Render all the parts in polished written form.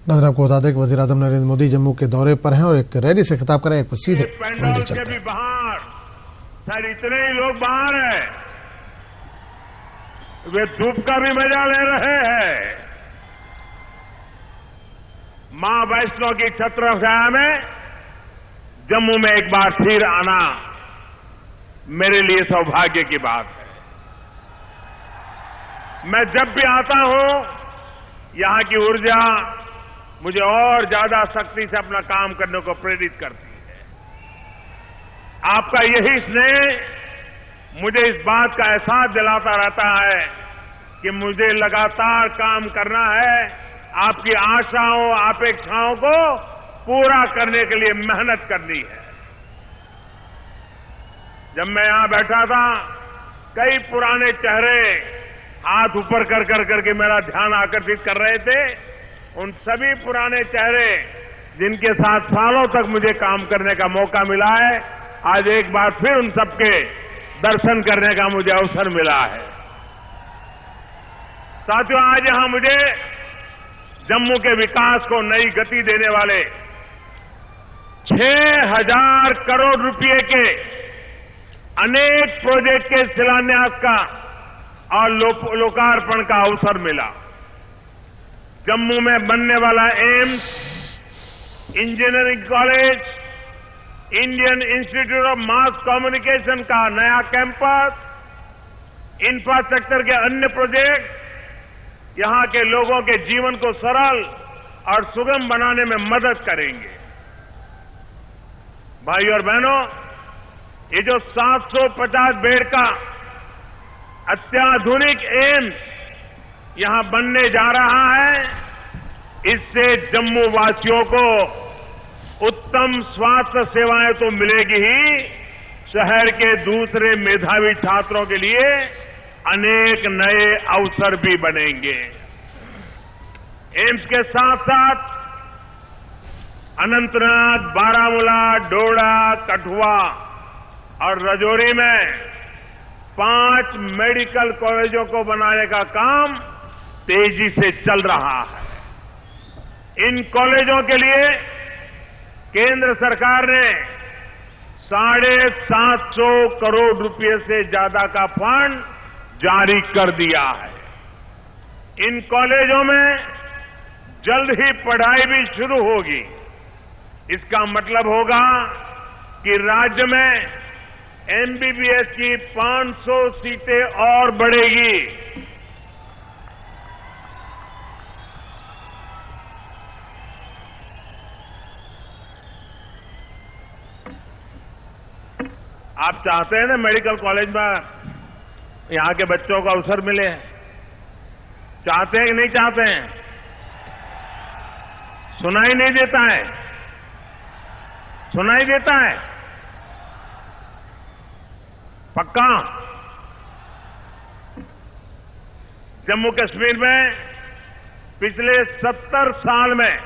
नजर आपको बता दें कि वजीर आजम नरेंद्र मोदी जम्मू के दौरे पर हैं और एक रैली से खिताब करें, एक सीधे पंडाल के भी बाहर सर इतने ही लोग बाहर हैं, वे धूप का भी मजा ले रहे हैं। मां वैष्णो की छत्रछाया में जम्मू में एक बार फिर आना मेरे लिए सौभाग्य की बात है। मैं जब भी आता हूं यहां की ऊर्जा मुझे और ज्यादा शक्ति से अपना काम करने को प्रेरित करती है। आपका यही स्नेह मुझे इस बात का एहसास दिलाता रहता है कि मुझे लगातार काम करना है, आपकी आशाओं अपेक्षाओं को पूरा करने के लिए मेहनत करनी है। जब मैं यहां बैठा था कई पुराने चेहरे हाथ ऊपर कर करके मेरा ध्यान आकर्षित कर रहे थे। उन सभी पुराने चेहरे जिनके साथ सालों तक मुझे काम करने का मौका मिला है, आज एक बार फिर उन सबके दर्शन करने का मुझे अवसर मिला है। साथियों, आज यहां मुझे जम्मू के विकास को नई गति देने वाले 6,000 करोड़ रुपए के अनेक प्रोजेक्ट के शिलान्यास का और लोकार्पण का अवसर मिला। जम्मू में बनने वाला AIIMS, engineering college, Indian institute of mass communication का नया कैंपस, इंफ्रास्ट्रक्चर के अन्य प्रोजेक्ट यहां के लोगों के जीवन को सरल और सुगम बनाने में मदद करेंगे। भाई और बहनों, ये जो 750 बेड का अत्याधुनिक एम्स यहां बनने जा रहा है, इससे जम्मू वासियों को उत्तम स्वास्थ्य सेवाएं तो मिलेगी ही, शहर के दूसरे मेधावी छात्रों के लिए अनेक नए अवसर भी बनेंगे। एम्स के साथ साथ अनंतनाग, बारामूला, डोडा, कठुआ और राजौरी में 5 मेडिकल कॉलेजों को बनाने का काम तेजी से चल रहा है। इन कॉलेजों के लिए केंद्र सरकार ने 750 करोड़ रुपए से ज्यादा का फंड जारी कर दिया है। इन कॉलेजों में जल्द ही पढ़ाई भी शुरू होगी। इसका मतलब होगा कि राज्य में एमबीबीएस की 500 सीटें और बढ़ेगी। आप चाहते हैं ना मेडिकल कॉलेज में यहां के बच्चों को अवसर मिले? चाहते हैं कि नहीं चाहते हैं? सुनाई नहीं देता है? सुनाई देता है? पक्का? जम्मू कश्मीर में पिछले 70 साल में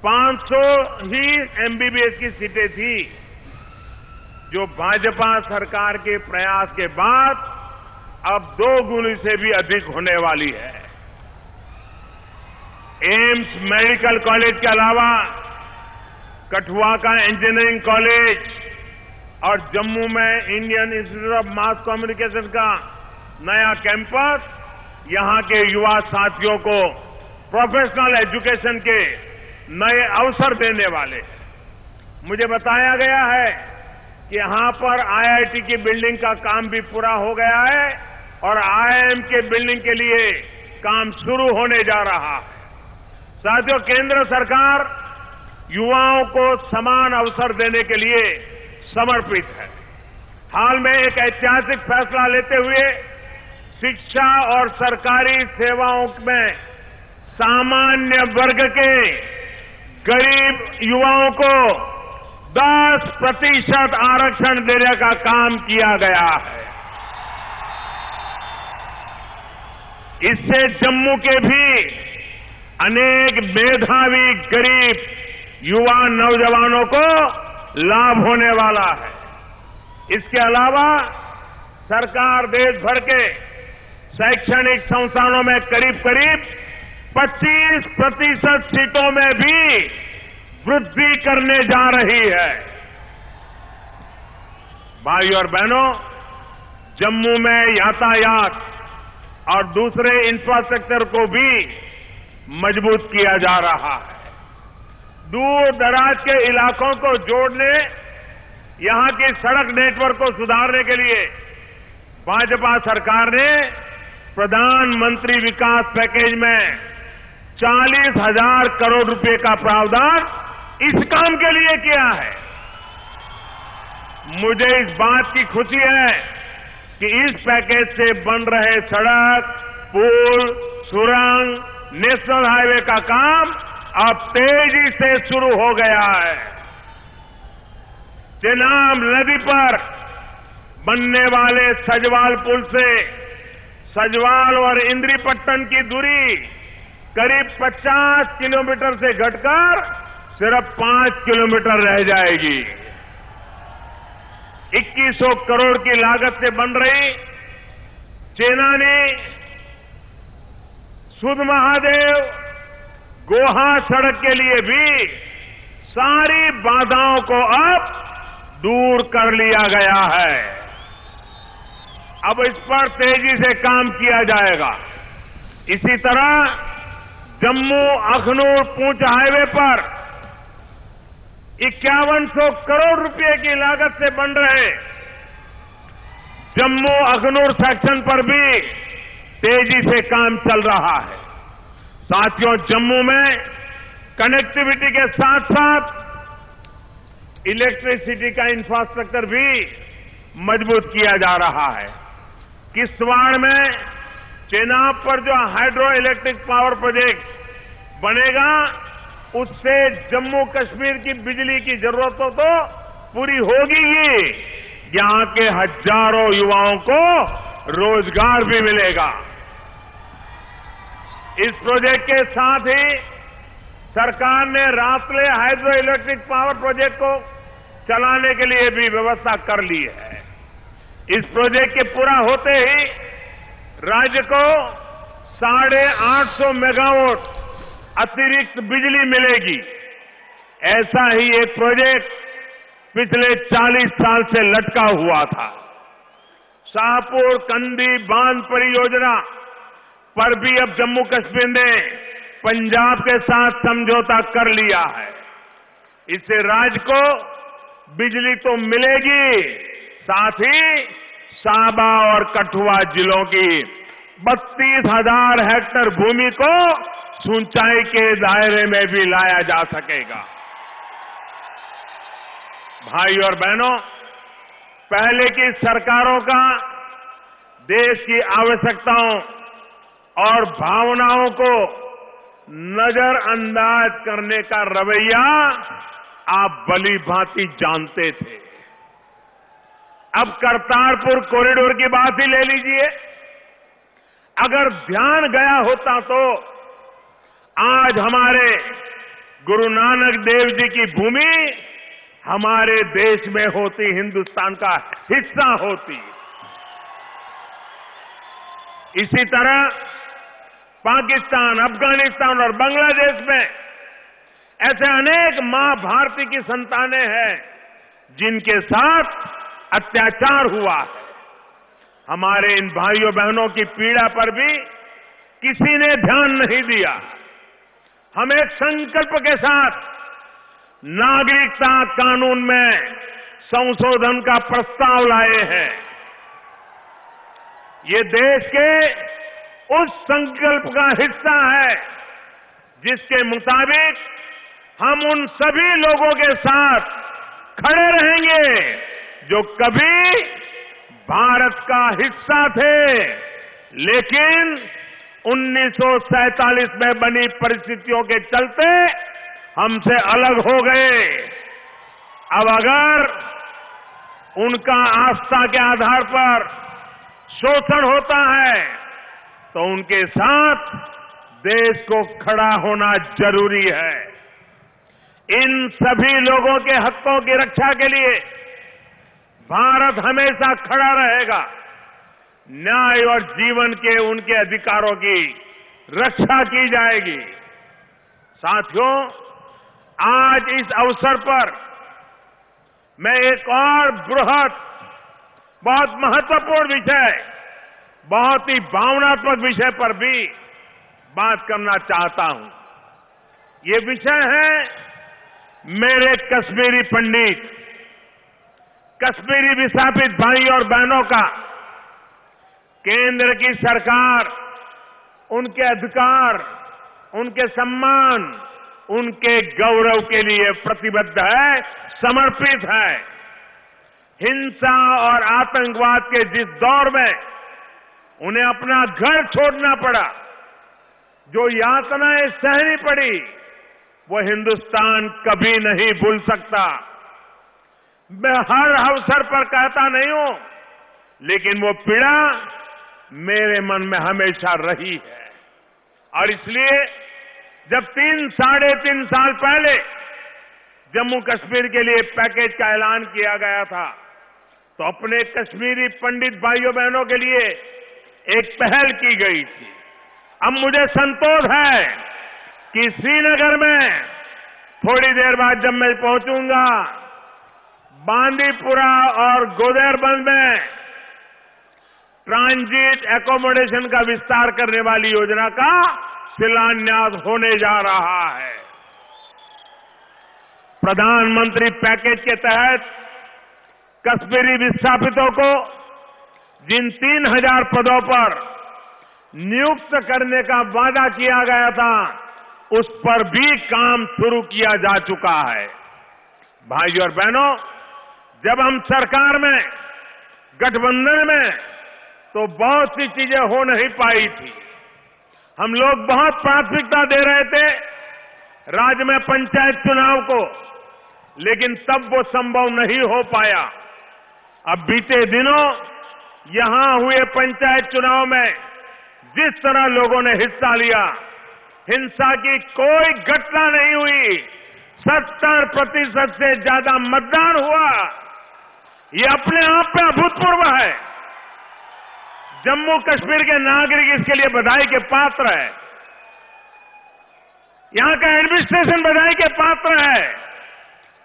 500 ही एमबीबीएस की सीटें थी, जो भाजपा सरकार के प्रयास के बाद अब 2 गुनी से भी अधिक होने वाली है। एम्स मेडिकल कॉलेज के अलावा कठुआ का इंजीनियरिंग कॉलेज और जम्मू में Indian institute of mass communication का नया कैंपस यहां के युवा साथियों को प्रोफेशनल एजुकेशन के नए अवसर देने वाले हैं। मुझे बताया गया है कि यहां पर आईआईटी की बिल्डिंग का काम भी पूरा हो गया है और आईआईएम के बिल्डिंग के लिए काम शुरू होने जा रहा है। साथियों, केंद्र सरकार युवाओं को समान अवसर देने के लिए समर्पित है। हाल में एक ऐतिहासिक फैसला लेते हुए शिक्षा और सरकारी सेवाओं में सामान्य वर्ग के गरीब युवाओं को 10% आरक्षण देने का काम किया गया है। इससे जम्मू के भी अनेक मेधावी गरीब युवा नौजवानों को लाभ होने वाला है। इसके अलावा सरकार देश भर के शैक्षणिक संस्थानों में करीब करीब 25% सीटों में भी वृद्धि करने जा रही है। भाइयों और बहनों, जम्मू में यातायात और दूसरे इंफ्रास्ट्रक्चर को भी मजबूत किया जा रहा है। दूर दराज के इलाकों को जोड़ने, यहां की सड़क नेटवर्क को सुधारने के लिए भाजपा सरकार ने प्रधानमंत्री विकास पैकेज में 40,000 करोड़ रुपए का प्रावधान इस काम के लिए किया है। मुझे इस बात की खुशी है कि इस पैकेज से बन रहे सड़क, पुल, सुरंग, नेशनल हाईवे का काम अब तेजी से शुरू हो गया है। चेनाब नदी पर बनने वाले सजवाल पुल से सजवाल और इंद्रीपट्टन की दूरी करीब 50 किलोमीटर से घटकर सिर्फ 5 किलोमीटर रह जाएगी। 2100 करोड़ की लागत से बन रही चेनानी सुध महादेव गोहा सड़क के लिए भी सारी बाधाओं को अब दूर कर लिया गया है। अब इस पर तेजी से काम किया जाएगा। इसी तरह जम्मू अखनूर पूंछ हाईवे पर 5100 करोड़ रुपए की लागत से बन रहे जम्मू अखनूर सेक्शन पर भी तेजी से काम चल रहा है। साथियों, जम्मू में कनेक्टिविटी के साथ साथ इलेक्ट्रिसिटी का इंफ्रास्ट्रक्चर भी मजबूत किया जा रहा है। किश्तवाड़ में चेनाब पर जो हाइड्रो इलेक्ट्रिक पावर प्रोजेक्ट बनेगा, उससे जम्मू कश्मीर की बिजली की जरूरतों तो पूरी होगी ही, यहां के हजारों युवाओं को रोजगार भी मिलेगा। इस प्रोजेक्ट के साथ ही सरकार ने रासले हाइड्रो इलेक्ट्रिक पावर प्रोजेक्ट को चलाने के लिए भी व्यवस्था कर ली है। इस प्रोजेक्ट के पूरा होते ही राज्य को 850 मेगावाट अतिरिक्त बिजली मिलेगी। ऐसा ही एक प्रोजेक्ट पिछले 40 साल से लटका हुआ था। शाहपुर कंदी बांध परियोजना पर भी अब जम्मू कश्मीर ने पंजाब के साथ समझौता कर लिया है। इससे राज्य को बिजली तो मिलेगी, साथ ही साबा और कठुआ जिलों की 32,000 हेक्टेयर भूमि को सिंचाई के दायरे में भी लाया जा सकेगा। भाई और बहनों, पहले की सरकारों का देश की आवश्यकताओं और भावनाओं को नजरअंदाज करने का रवैया आप भली भांति जानते थे। अब करतारपुर कॉरिडोर की बात ही ले लीजिए। अगर ध्यान गया होता तो आज हमारे गुरु नानक देव जी की भूमि हमारे देश में होती, हिंदुस्तान का हिस्सा होती। इसी तरह पाकिस्तान, अफगानिस्तान और बांग्लादेश में ऐसे अनेक मां भारती की संतानें हैं जिनके साथ अत्याचार हुआ है। हमारे इन भाइयों बहनों की पीड़ा पर भी किसी ने ध्यान नहीं दिया। हम एक संकल्प के साथ नागरिकता कानून में संशोधन का प्रस्ताव लाए हैं। ये देश के उस संकल्प का हिस्सा है जिसके मुताबिक हम उन सभी लोगों के साथ खड़े रहेंगे जो कभी भारत का हिस्सा थे, लेकिन 1947 में बनी परिस्थितियों के चलते हमसे अलग हो गए। अब अगर उनका आस्था के आधार पर शोषण होता है तो उनके साथ देश को खड़ा होना जरूरी है। इन सभी लोगों के हकों की रक्षा के लिए भारत हमेशा खड़ा रहेगा। न्याय और जीवन के उनके अधिकारों की रक्षा की जाएगी। साथियों, आज इस अवसर पर मैं एक और बृहद, बहुत महत्वपूर्ण विषय, बहुत ही भावनात्मक विषय पर भी बात करना चाहता हूं। ये विषय है मेरे कश्मीरी पंडित, कश्मीरी विस्थापित भाई और बहनों का। केंद्र की सरकार उनके अधिकार, उनके सम्मान, उनके गौरव के लिए प्रतिबद्ध है, समर्पित है। हिंसा और आतंकवाद के जिस दौर में उन्हें अपना घर छोड़ना पड़ा, जो यातनाएं सहनी पड़ी, वो हिंदुस्तान कभी नहीं भूल सकता। मैं हर अवसर पर कहता नहीं हूं, लेकिन वो पीड़ा मेरे मन में हमेशा रही है। और इसलिए जब 3-3.5 साल पहले जम्मू कश्मीर के लिए पैकेज का ऐलान किया गया था, तो अपने कश्मीरी पंडित भाइयों बहनों के लिए एक पहल की गई थी। अब मुझे संतोष है कि श्रीनगर में थोड़ी देर बाद जब मैं पहुंचूंगा, बांदीपुरा और गोदेरबंद में ट्रांजिट एकोमोडेशन का विस्तार करने वाली योजना का शिलान्यास होने जा रहा है। प्रधानमंत्री पैकेज के तहत कश्मीरी विस्थापितों को जिन 3000 पदों पर नियुक्त करने का वादा किया गया था, उस पर भी काम शुरू किया जा चुका है। भाइयों और बहनों, जब हम सरकार में, गठबंधन में, तो बहुत सी चीजें हो नहीं पाई थी। हम लोग बहुत प्राथमिकता दे रहे थे राज्य में पंचायत चुनाव को, लेकिन तब वो संभव नहीं हो पाया। अब बीते दिनों यहां हुए पंचायत चुनाव में जिस तरह लोगों ने हिस्सा लिया, हिंसा की कोई घटना नहीं हुई, 70% से ज्यादा मतदान हुआ। ये अपने आप में अभूतपूर्व है। जम्मू कश्मीर के नागरिक इसके लिए बधाई के पात्र है। यहां का एडमिनिस्ट्रेशन बधाई के पात्र है।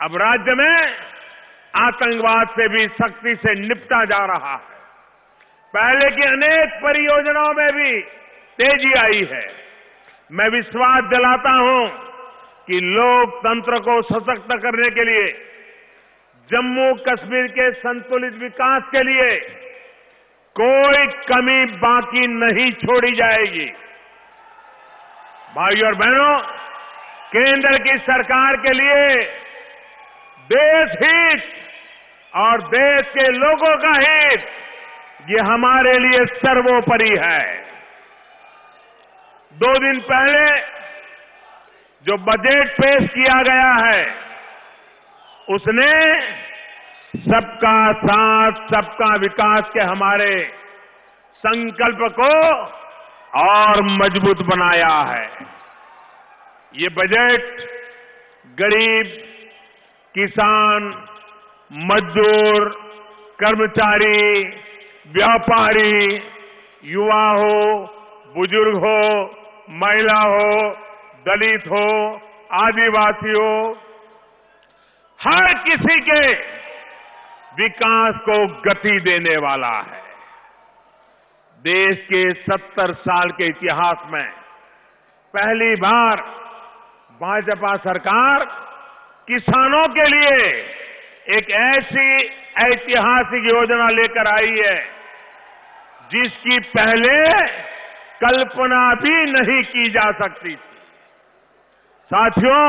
अब राज्य में आतंकवाद से भी सख्ती से निपटा जा रहा है। पहले की अनेक परियोजनाओं में भी तेजी आई है। मैं विश्वास दिलाता हूं कि लोकतंत्र को सशक्त करने के लिए, जम्मू कश्मीर के संतुलित विकास के लिए कोई कमी बाकी नहीं छोड़ी जाएगी। भाइयों और बहनों, केंद्र की सरकार के लिए देश हित और देश के लोगों का हित, ये हमारे लिए सर्वोपरि है। 2 दिन पहले जो बजट पेश किया गया है, उसने सबका साथ, सबका विकास के हमारे संकल्प को और मजबूत बनाया है। ये बजट गरीब, किसान, मजदूर, कर्मचारी, व्यापारी, युवा हो, बुजुर्ग हो, महिला हो, दलित हो, आदिवासी हो, हर किसी के विकास को गति देने वाला है। देश के 70 साल के इतिहास में पहली बार भाजपा सरकार किसानों के लिए एक ऐसी ऐतिहासिक योजना लेकर आई है, जिसकी पहले कल्पना भी नहीं की जा सकती थी। साथियों,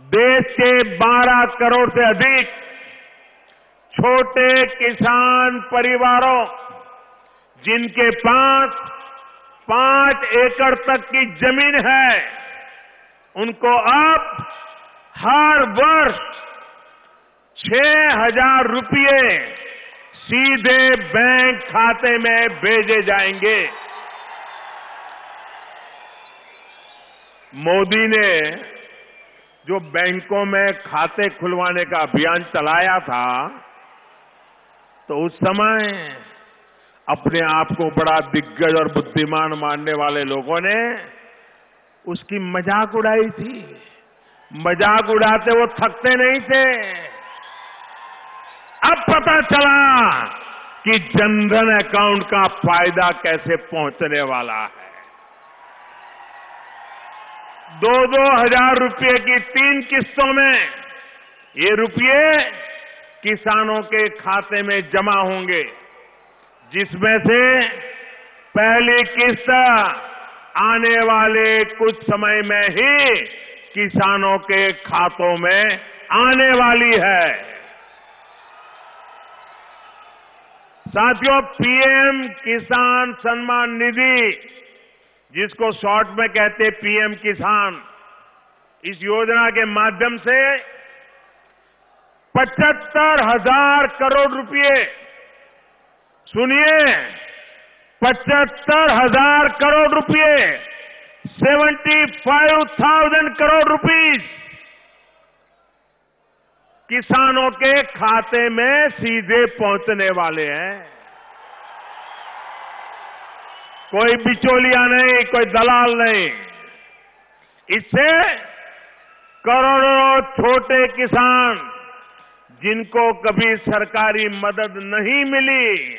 देश के 12 करोड़ से अधिक छोटे किसान परिवारों, जिनके पास 5 एकड़ तक की जमीन है, उनको अब हर वर्ष 6,000 रुपये सीधे बैंक खाते में भेजे जाएंगे। मोदी ने जो बैंकों में खाते खुलवाने का अभियान चलाया था, तो उस समय अपने आप को बड़ा दिग्गज और बुद्धिमान मानने वाले लोगों ने उसकी मजाक उड़ाई थी। मजाक उड़ाते वो थकते नहीं थे। अब पता चला कि जनधन अकाउंट का फायदा कैसे पहुंचने वाला है। 2-2 हजार रुपये की 3 किस्तों में ये रुपये किसानों के खाते में जमा होंगे, जिसमें से पहली किस्त आने वाले कुछ समय में ही किसानों के खातों में आने वाली है। साथियों, पीएम किसान सम्मान निधि, जिसको शॉर्ट में कहते पीएम किसान, इस योजना के माध्यम से 75,000 करोड़ रुपए, सुनिए, 75,000 करोड़ रुपए, 75,000 करोड़ रुपीस किसानों के खाते में सीधे पहुंचने वाले हैं। कोई बिचौलिया नहीं, कोई दलाल नहीं। इससे करोड़ों छोटे किसान, जिनको कभी सरकारी मदद नहीं मिली,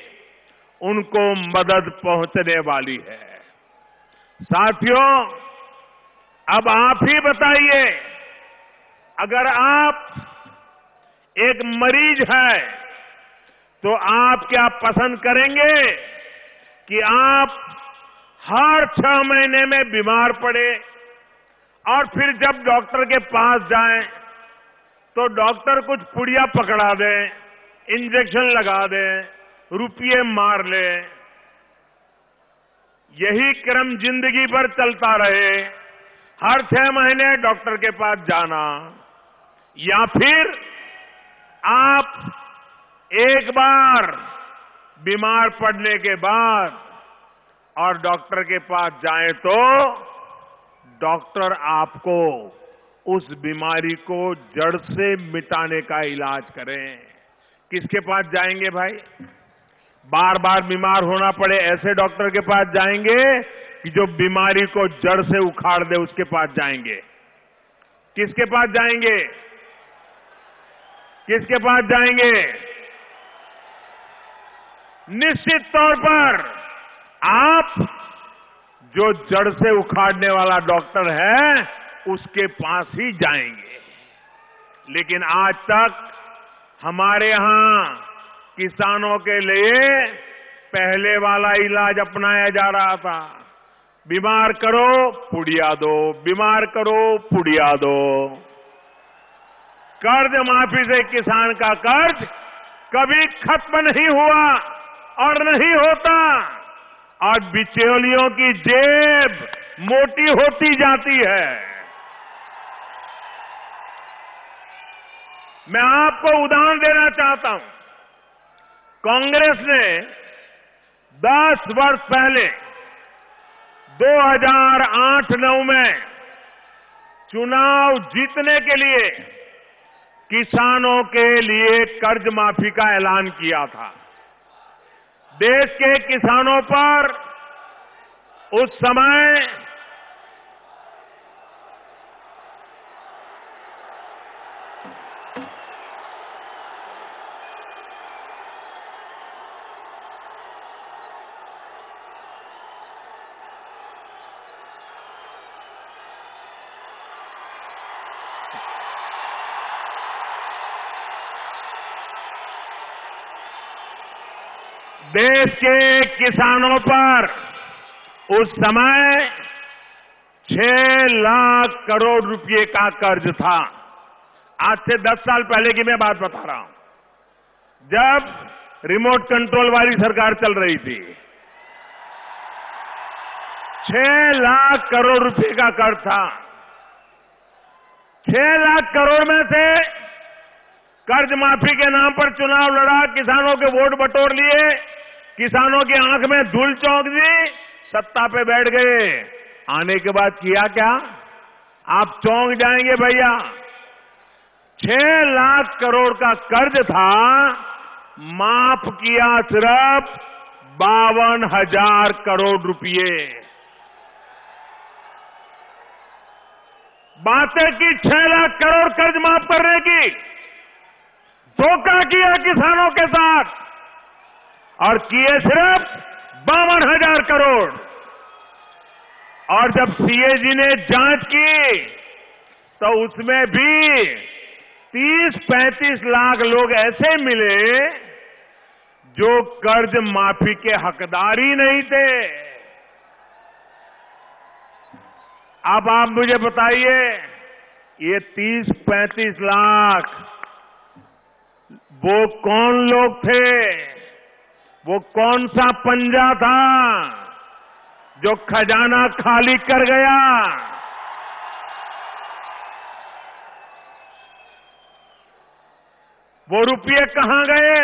उनको मदद पहुंचने वाली है। साथियों, अब आप ही बताइए, अगर आप एक मरीज है तो आप क्या पसंद करेंगे कि आप हर 6 महीने में बीमार पड़े और फिर जब डॉक्टर के पास जाएं तो डॉक्टर कुछ पुड़िया पकड़ा दे, इंजेक्शन लगा दे, रुपये मार ले, यही क्रम जिंदगी भर चलता रहे, हर 6 महीने डॉक्टर के पास जाना, या फिर आप एक बार बीमार पड़ने के बाद और डॉक्टर के पास जाएं तो डॉक्टर आपको उस बीमारी को जड़ से मिटाने का इलाज करें। किसके पास जाएंगे भाई? बार बार बीमार होना पड़े ऐसे डॉक्टर के पास जाएंगे कि जो बीमारी को जड़ से उखाड़ दे, उसके पास जाएंगे? किसके पास जाएंगे? किसके पास जाएंगे? निश्चित तौर पर आप जो जड़ से उखाड़ने वाला डॉक्टर है उसके पास ही जाएंगे। लेकिन आज तक हमारे यहां किसानों के लिए पहले वाला इलाज अपनाया जा रहा था। बीमार करो पुड़िया दो, बीमार करो पुड़िया दो। कर्ज माफी से किसान का कर्ज कभी खत्म नहीं हुआ और नहीं होता, और बिचौलियों की जेब मोटी होती जाती है। मैं आपको उदाहरण देना चाहता हूं। कांग्रेस ने 10 वर्ष पहले 2008-9 में चुनाव जीतने के लिए किसानों के लिए कर्ज माफी का ऐलान किया था। देश के किसानों पर उस समय देश के किसानों पर उस समय 6 लाख करोड़ रुपए का कर्ज था। आज से 10 साल पहले की मैं बात बता रहा हूं, जब रिमोट कंट्रोल वाली सरकार चल रही थी। 6 लाख करोड़ रुपए का कर्ज था। 6 लाख करोड़ में से कर्ज माफी के नाम पर चुनाव लड़ा, किसानों के वोट बटोर लिए, किसानों की आंख में धूल चौंक दी, सत्ता पे बैठ गए। आने के बाद किया क्या? आप चौंक जाएंगे भैया। 6 लाख करोड़ का कर्ज था, माफ किया सिर्फ 52,000 करोड़ रुपए। बातें की 6 लाख करोड़ कर्ज माफ करने की, धोखा किया किसानों के साथ और किए सिर्फ 52,000 करोड़। और जब सीएजी ने जांच की तो उसमें भी 30-35 लाख लोग ऐसे मिले जो कर्ज माफी के हकदार ही नहीं थे। अब आप मुझे बताइए, ये 30-35 लाख वो कौन लोग थे? वो कौन सा पंजा था जो खजाना खाली कर गया? वो रुपये कहां गए?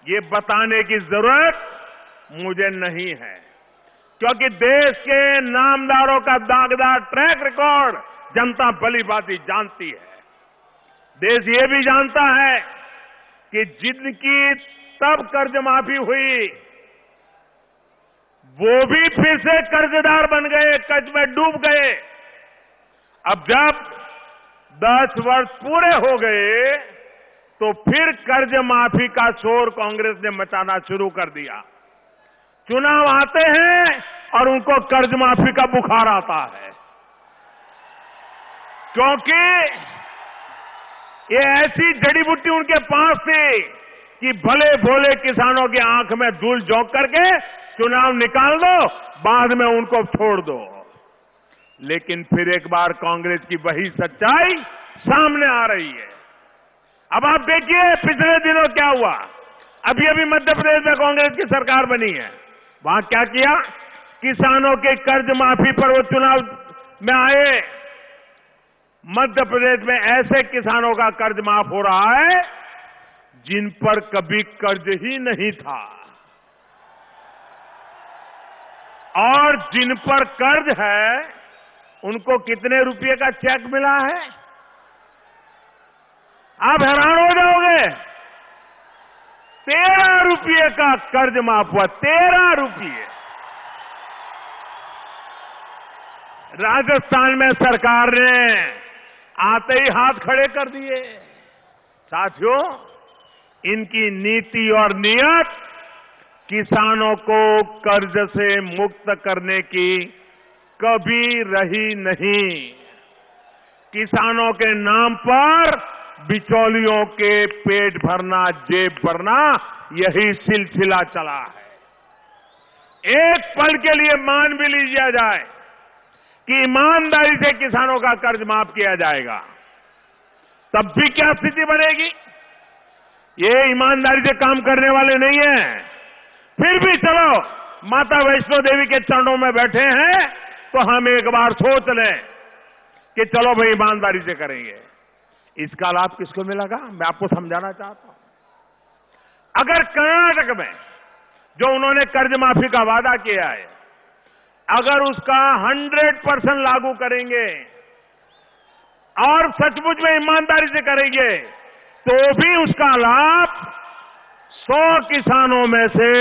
ये बताने की जरूरत मुझे नहीं है, क्योंकि देश के नामदारों का दागदार ट्रैक रिकॉर्ड जनता भली भांति जानती है। देश ये भी जानता है कि जिनकी तब कर्ज माफी हुई वो भी फिर से कर्जदार बन गए, कर्ज में डूब गए। अब जब 10 वर्ष पूरे हो गए तो फिर कर्ज माफी का शोर कांग्रेस ने मचाना शुरू कर दिया। चुनाव आते हैं और उनको कर्ज माफी का बुखार आता है, क्योंकि ये ऐसी जड़ी बूटी उनके पास थी कि भले भोले किसानों की आंख में धूल झोंक करके चुनाव निकाल दो, बाद में उनको छोड़ दो। लेकिन फिर एक बार कांग्रेस की वही सच्चाई सामने आ रही है। अब आप देखिए पिछले दिनों क्या हुआ। अभी मध्य प्रदेश में कांग्रेस की सरकार बनी है, वहां क्या किया? किसानों के कर्ज माफी पर वो चुनाव में आए। मध्य प्रदेश में ऐसे किसानों का कर्ज माफ हो रहा है जिन पर कभी कर्ज ही नहीं था, और जिन पर कर्ज है उनको कितने रुपए का चेक मिला है? आप हैरान हो जाओगे। 13 रुपये का कर्ज माफ हुआ, 13 रुपये। राजस्थान में सरकार ने आते ही हाथ खड़े कर दिए। साथियों, इनकी नीति और नियत किसानों को कर्ज से मुक्त करने की कभी रही नहीं। किसानों के नाम पर बिचौलियों के पेट भरना, जेब भरना, यही सिलसिला चला है। एक पल के लिए मान भी लीजिए जाए कि ईमानदारी से किसानों का कर्ज माफ किया जाएगा, तब भी क्या स्थिति बनेगी? ये ईमानदारी से काम करने वाले नहीं हैं। फिर भी चलो माता वैष्णो देवी के चरणों में बैठे हैं तो हम एक बार सोच लें कि चलो भाई ईमानदारी से करेंगे। इसका लाभ किसको मिलेगा? मैं आपको समझाना चाहता हूं। अगर कर्नाटक में जो उन्होंने कर्ज माफी का वादा किया है, अगर उसका 100% लागू करेंगे और सचमुच में ईमानदारी से करेंगे तो भी उसका लाभ 100 किसानों में से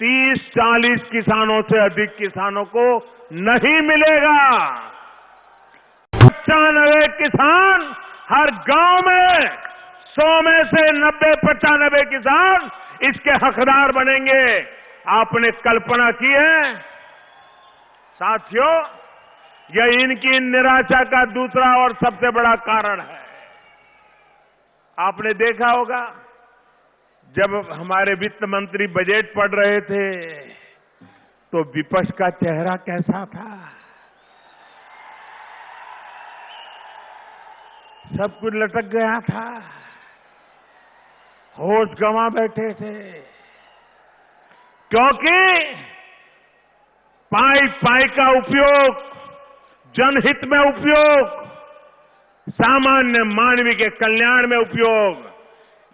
30-40 किसानों से अधिक किसानों को नहीं मिलेगा। 95 किसान हर गांव में 100 में से 90-95 किसान इसके हकदार बनेंगे। आपने कल्पना की है? साथियों, यह इनकी निराशा का दूसरा और सबसे बड़ा कारण है। आपने देखा होगा जब हमारे वित्त मंत्री बजट पढ़ रहे थे तो विपक्ष का चेहरा कैसा था? सब कुछ लटक गया था, होश गंवा बैठे थे, क्योंकि पाई का उपयोग, जनहित में उपयोग, सामान्य मानवी के कल्याण में उपयोग,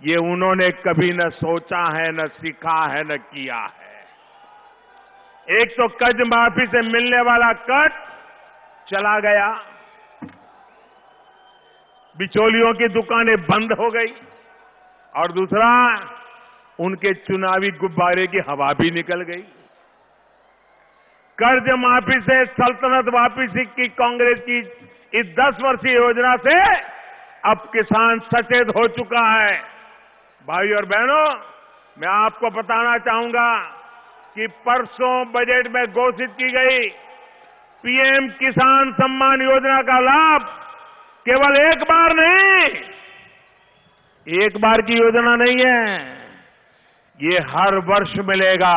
ये उन्होंने कभी न सोचा है, न सीखा है, न किया है। एक तो कर्ज माफी से मिलने वाला कट चला गया, बिचौलियों की दुकानें बंद हो गई, और दूसरा उनके चुनावी गुब्बारे की हवा भी निकल गई। कर्ज माफी से सल्तनत वापसी की कांग्रेस की इस 10 वर्षीय योजना से अब किसान सचेत हो चुका है। भाई और बहनों, मैं आपको बताना चाहूंगा कि परसों बजट में घोषित की गई पीएम किसान सम्मान योजना का लाभ केवल एक बार नहीं, एक बार की योजना नहीं है, ये हर वर्ष मिलेगा।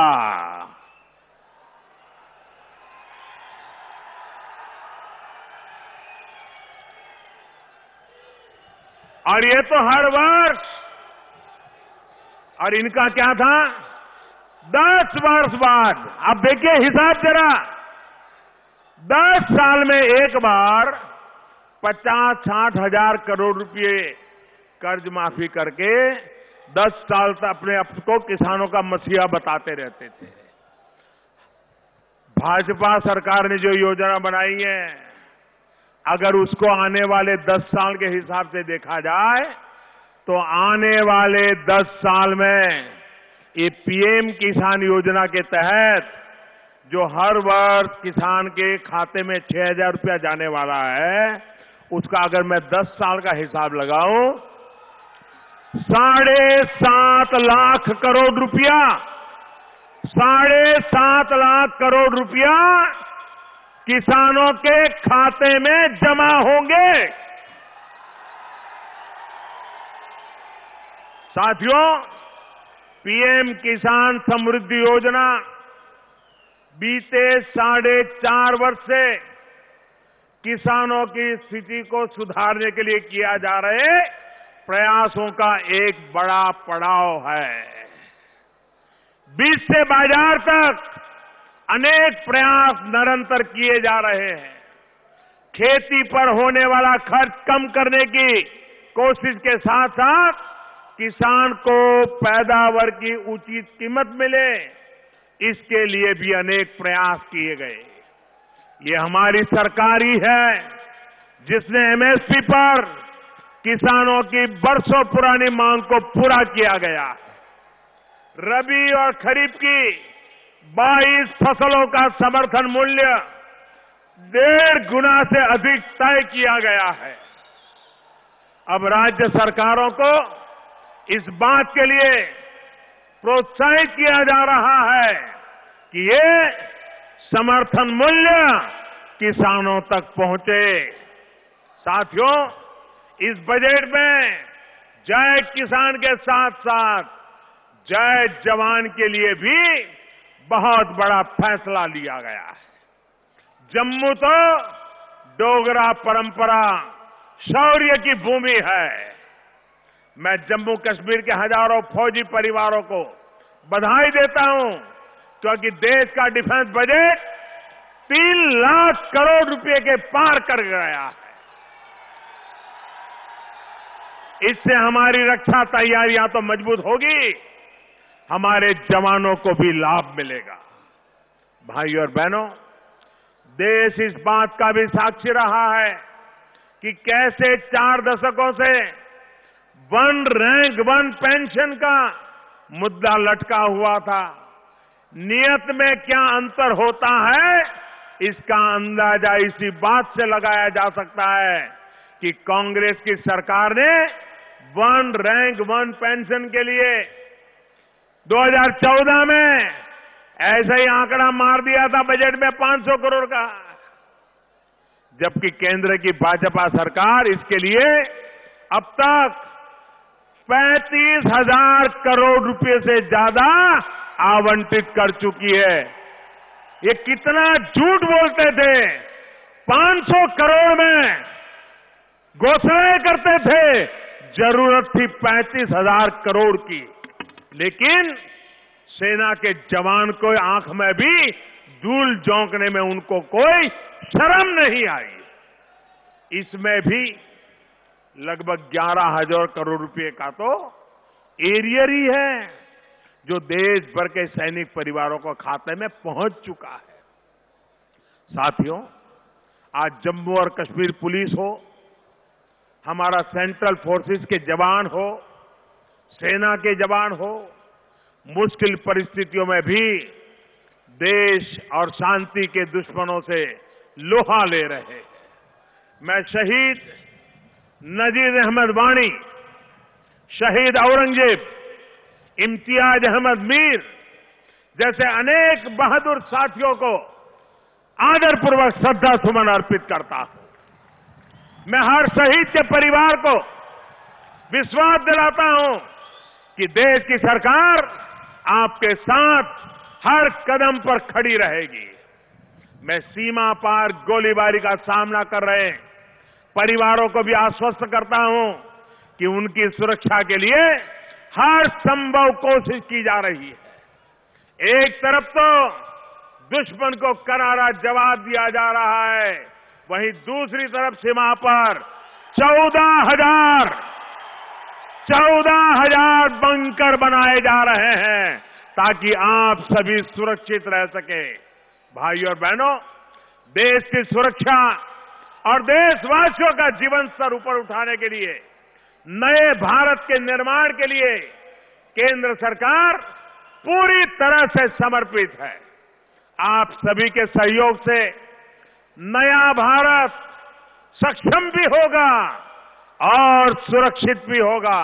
और ये तो हर वर्ष, और इनका क्या था, 10 वर्ष बाद। अब देखिए हिसाब जरा, 10 साल में एक बार 50-60 हजार करोड़ रुपए कर्ज माफी करके 10 साल तक अपने आप को किसानों का मसीहा बताते रहते थे। भाजपा सरकार ने जो योजना बनाई है, अगर उसको आने वाले 10 साल के हिसाब से देखा जाए तो आने वाले 10 साल में ये पीएम किसान योजना के तहत जो हर वर्ष किसान के खाते में 6,000 रुपया जाने वाला है, उसका अगर मैं 10 साल का हिसाब लगाऊं, 7.5 लाख करोड़ रुपया, 7.5 लाख करोड़ रुपया किसानों के खाते में जमा होंगे। साथियों, पीएम किसान समृद्धि योजना बीते 4.5 वर्ष से किसानों की स्थिति को सुधारने के लिए किया जा रहे प्रयासों का एक बड़ा पड़ाव है। बीज से बाजार तक अनेक प्रयास निरंतर किए जा रहे हैं। खेती पर होने वाला खर्च कम करने की कोशिश के साथ साथ किसान को पैदावार की उचित कीमत मिले, इसके लिए भी अनेक प्रयास किए गए। ये हमारी सरकार ही है जिसने एमएसपी पर किसानों की बरसों पुरानी मांग को पूरा किया गया। रबी और खरीफ की 22 फसलों का समर्थन मूल्य 1.5 गुना से अधिक तय किया गया है। अब राज्य सरकारों को इस बात के लिए प्रोत्साहित किया जा रहा है कि ये समर्थन मूल्य किसानों तक पहुंचे। साथियों, इस बजट में जय किसान के साथ साथ जय जवान के लिए भी बहुत बड़ा फैसला लिया गया है। जम्मू तो डोगरा परंपरा शौर्य की भूमि है। मैं जम्मू कश्मीर के हजारों फौजी परिवारों को बधाई देता हूं क्योंकि देश का डिफेंस बजट 3 लाख करोड़ रुपए के पार कर गया है। इससे हमारी रक्षा तैयारियां तो मजबूत होगी, हमारे जवानों को भी लाभ मिलेगा। भाई और बहनों, देश इस बात का भी साक्षी रहा है कि कैसे 4 दशकों से 1 रैंक 1 पेंशन का मुद्दा लटका हुआ था। नियत में क्या अंतर होता है, इसका अंदाजा इसी बात से लगाया जा सकता है कि कांग्रेस की सरकार ने 1 रैंक 1 पेंशन के लिए 2014 में ऐसा ही आंकड़ा मार दिया था बजट में 500 करोड़ का, जबकि केंद्र की भाजपा सरकार इसके लिए अब तक 35,000 करोड़ रुपए से ज्यादा आवंटित कर चुकी है। ये कितना झूठ बोलते थे, 500 करोड़ में घोषणाएं करते थे, जरूरत थी 35,000 करोड़ की, लेकिन सेना के जवान को आंख में भी धूल झोंकने में उनको कोई शर्म नहीं आई। इसमें भी लगभग 11,000 करोड़ रुपए का तो एरियर ही है जो देश भर के सैनिक परिवारों को खाते में पहुंच चुका है। साथियों, आज जम्मू और कश्मीर पुलिस हो, हमारा सेंट्रल फोर्सेस के जवान हो, सेना के जवान हो, मुश्किल परिस्थितियों में भी देश और शांति के दुश्मनों से लोहा ले रहे हैं। मैं शहीद नजीर अहमद वानी, शहीद औरंगजेब, इम्तियाज अहमद मीर जैसे अनेक बहादुर साथियों को आदरपूर्वक श्रद्धा सुमन अर्पित करता हूं। मैं हर शहीद के परिवार को विश्वास दिलाता हूं कि देश की सरकार आपके साथ हर कदम पर खड़ी रहेगी। मैं सीमा पार गोलीबारी का सामना कर रहे परिवारों को भी आश्वस्त करता हूं कि उनकी सुरक्षा के लिए हर संभव कोशिश की जा रही है। एक तरफ तो दुश्मन को करारा जवाब दिया जा रहा है, वहीं दूसरी तरफ सीमा पर 14,000 बंकर बनाए जा रहे हैं ताकि आप सभी सुरक्षित रह सके। भाइयों और बहनों, देश की सुरक्षा और देशवासियों का जीवन स्तर ऊपर उठाने के लिए, नए भारत के निर्माण के लिए केंद्र सरकार पूरी तरह से समर्पित है। आप सभी के सहयोग से नया भारत सक्षम भी होगा और सुरक्षित भी होगा।